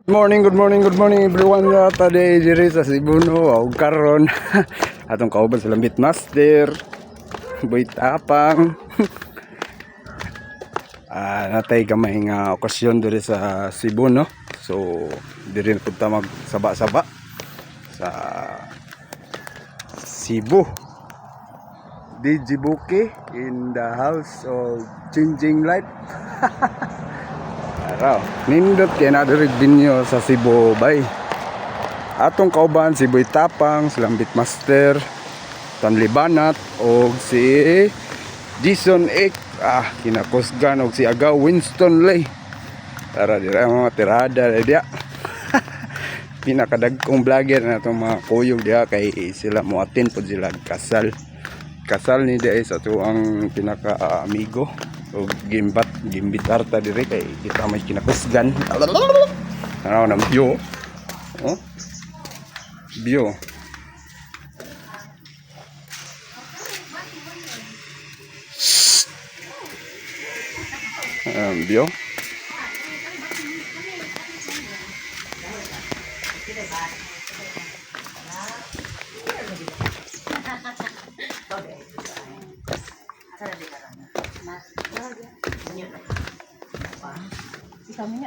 Good morning everyone. Today diri sa Cebu no, og karon atong kauban sa Lambit Master, Boy Tapang. Natay gamay nga okasyon diri sa Cebu no. So diri na punta magsaba-saba sa Cebu. DJ Buki in the house of changing light. Araw, nindot kay na diri binyo sa Cebu bay. Atong kauban si Boy Tapang, si Lambit Master, Tanlibanat og si Jason Ek, kinakusgan og si Aga Winston Lay. Tara dira mga tirada dia. Pinakadagkong vlogger na itong mga kuyog dia kay sila mo attend pod sila kasal. Kasal ni dia sa tuang pinaka amigo o gimbitar ta dire kay kita may kinakusgan. Ano na bio? Oh? Bio. Bio. Kami